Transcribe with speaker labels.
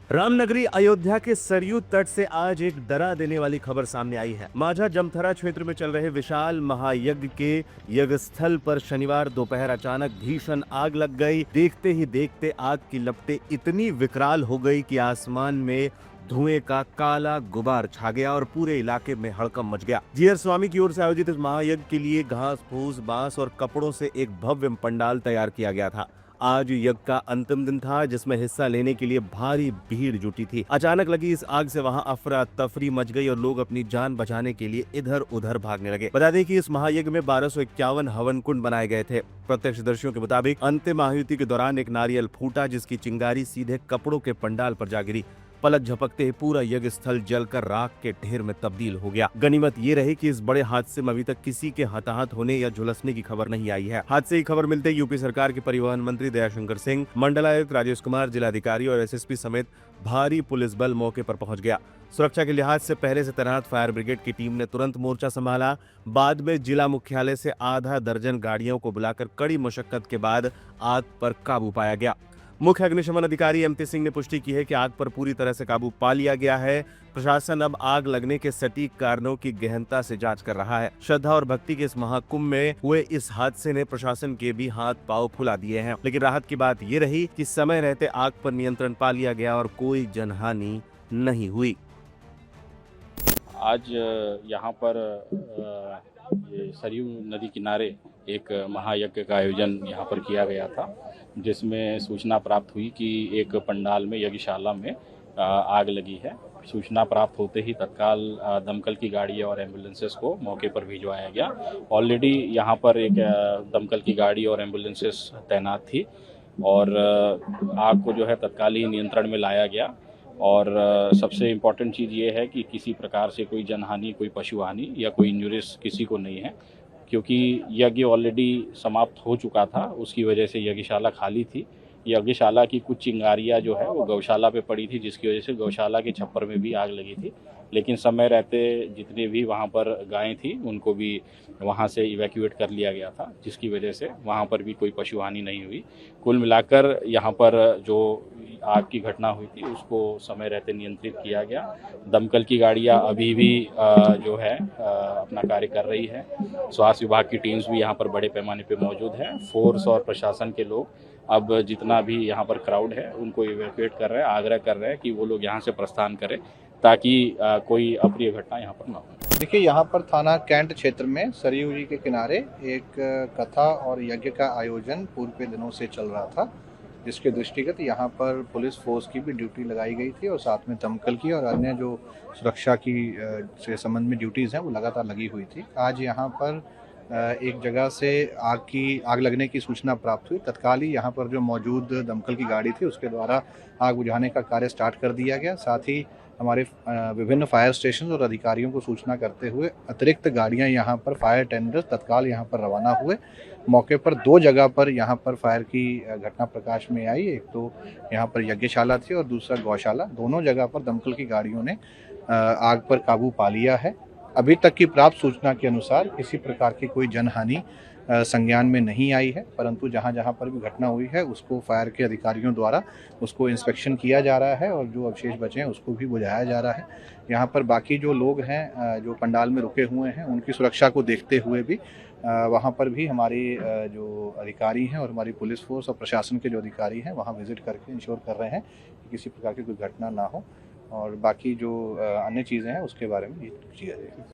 Speaker 1: रामनगरी अयोध्या के सरयू तट से आज एक डरा देने वाली खबर सामने आई है। माझा जमथरा क्षेत्र में चल रहे विशाल महायज्ञ के यज्ञ स्थल पर शनिवार दोपहर अचानक भीषण आग लग गई। देखते ही देखते आग की लपटें इतनी विकराल हो गई कि आसमान में धुएं का काला गुबार छा गया और पूरे इलाके में हड़कंप मच गया। जीयर स्वामी की ओर से आयोजित इस महायज्ञ के लिए घास फूस बांस और कपड़ों से एक भव्य पंडाल तैयार किया गया था। आज यज्ञ का अंतिम दिन था, जिसमें हिस्सा लेने के लिए भारी भीड़ जुटी थी। अचानक लगी इस आग से वहां अफरा तफरी मच गई और लोग अपनी जान बचाने के लिए इधर उधर भागने लगे। बता दें कि इस महायज्ञ में 1251 हवन कुंड बनाए गए थे। प्रत्यक्षदर्शियों के मुताबिक अंतिम आहुति के दौरान एक नारियल फूटा, जिसकी चिंगारी सीधे कपड़ों के पंडाल पर जा गिरी। पलक झपकते ही पूरा यज्ञ स्थल जलकर राख के ढेर में तब्दील हो गया। गनीमत ये रही कि इस बड़े हादसे में अभी तक किसी के हताहत होने या झुलसने की खबर नहीं आई है। हादसे की खबर मिलते ही यूपी सरकार के परिवहन मंत्री दयाशंकर सिंह, मंडलायुक्त राजेश कुमार, जिलाधिकारी और एसएसपी समेत भारी पुलिस बल मौके पर पहुंच गया। सुरक्षा के लिहाज से पहले से तैनात फायर ब्रिगेड की टीम ने तुरंत मोर्चा संभाला। बाद में जिला मुख्यालय से आधा दर्जन गाड़ियों को बुलाकर कड़ी मशक्कत के बाद आग पर काबू पाया गया। मुख्य अग्निशमन अधिकारी एमपी सिंह ने पुष्टि की है कि आग पर पूरी तरह से काबू पा लिया गया है। प्रशासन अब आग लगने के सटीक कारणों की गहनता से जांच कर रहा है। श्रद्धा और भक्ति के इस महाकुंभ में हुए इस हादसे ने प्रशासन के भी हाथ पांव फुला दिए हैं, लेकिन राहत की बात ये रही कि समय रहते आग पर नियंत्रण पा लिया गया और कोई जनहानि नहीं हुई।
Speaker 2: आज यहाँ पर ये सरयू नदी किनारे एक महायज्ञ का आयोजन यहाँ पर किया गया था, जिसमें सूचना प्राप्त हुई कि एक पंडाल में यज्ञशाला में आग लगी है। सूचना प्राप्त होते ही तत्काल दमकल की गाड़ी और एम्बुलेंसेस को मौके पर भिजवाया गया। ऑलरेडी यहाँ पर एक दमकल की गाड़ी और एम्बुलेंसेस तैनात थी और आग को जो है तत्काल ही नियंत्रण में लाया गया। और सबसे इम्पॉर्टेंट चीज़ ये है कि किसी प्रकार से कोई जनहानि, कोई पशु हानि या कोई इंजुरीज किसी को नहीं है, क्योंकि यज्ञ ऑलरेडी समाप्त हो चुका था। उसकी वजह से यज्ञशाला खाली थी। यज्ञशाला की कुछ चिंगारियाँ जो है वो गौशाला पे पड़ी थी, जिसकी वजह से गौशाला के छप्पर में भी आग लगी थी। लेकिन समय रहते जितने भी वहाँ पर गायें थी उनको भी वहाँ से इवैक्यूएट कर लिया गया था, जिसकी वजह से वहाँ पर भी कोई पशु हानि नहीं हुई। कुल मिलाकर यहाँ पर जो आग की घटना हुई थी उसको समय रहते नियंत्रित किया गया। दमकल की गाड़ियाँ अभी भी जो है अपना कार्य कर रही है। स्वास्थ्य विभाग की टीम्स भी यहाँ पर बड़े पैमाने पे मौजूद है। फोर्स और प्रशासन के लोग अब जितना भी यहाँ पर क्राउड है उनको इवैक्यूएट कर रहे हैं, आग्रह कर रहे हैं कि वो लोग यहाँ से प्रस्थान करें ताकि कोई अप्रिय घटना यहाँ पर न हो।
Speaker 3: देखिए, यहाँ पर थाना कैंट क्षेत्र में सरयू जी के किनारे एक कथा और यज्ञ का आयोजन पूर्व के दिनों से चल रहा था, जिसके दृष्टिगत यहाँ पर पुलिस फोर्स की भी ड्यूटी लगाई गई थी और साथ में दमकल की और अन्य जो सुरक्षा की से संबंध में ड्यूटीज़ हैं वो लगातार लगी हुई थी। आज यहाँ पर एक जगह से आग लगने की सूचना प्राप्त हुई। तत्काल ही यहाँ पर जो मौजूद दमकल की गाड़ी थी उसके द्वारा आग बुझाने का कार्य स्टार्ट कर दिया गया। साथ ही हमारे विभिन्न फायर स्टेशन और अधिकारियों को सूचना करते हुए अतिरिक्त गाड़ियां यहाँ पर फायर टेंडर्स तत्काल यहाँ पर रवाना हुए। मौके पर 2 जगह पर यहाँ पर फायर की घटना प्रकाश में आई। एक तो यहाँ पर यज्ञशाला थी और दूसरा गौशाला। दोनों जगह पर दमकल की गाड़ियों ने आग पर काबू पा लिया है। अभी तक की प्राप्त सूचना के अनुसार किसी प्रकार की कोई जनहानि संज्ञान में नहीं आई है, परंतु जहां जहां पर भी घटना हुई है उसको फायर के अधिकारियों द्वारा उसको इंस्पेक्शन किया जा रहा है और जो अवशेष बचे हैं उसको भी बुझाया जा रहा है। यहाँ पर बाकी जो लोग हैं जो पंडाल में रुके हुए हैं उनकी सुरक्षा को देखते हुए भी वहाँ पर भी हमारे जो अधिकारी हैं और हमारी पुलिस फोर्स और प्रशासन के जो अधिकारी हैं वहाँ विजिट करके इंश्योर कर रहे हैं कि किसी प्रकार की कोई घटना ना हो और बाकी जो अन्य चीज़ें हैं उसके बारे में ये किया जाएगा।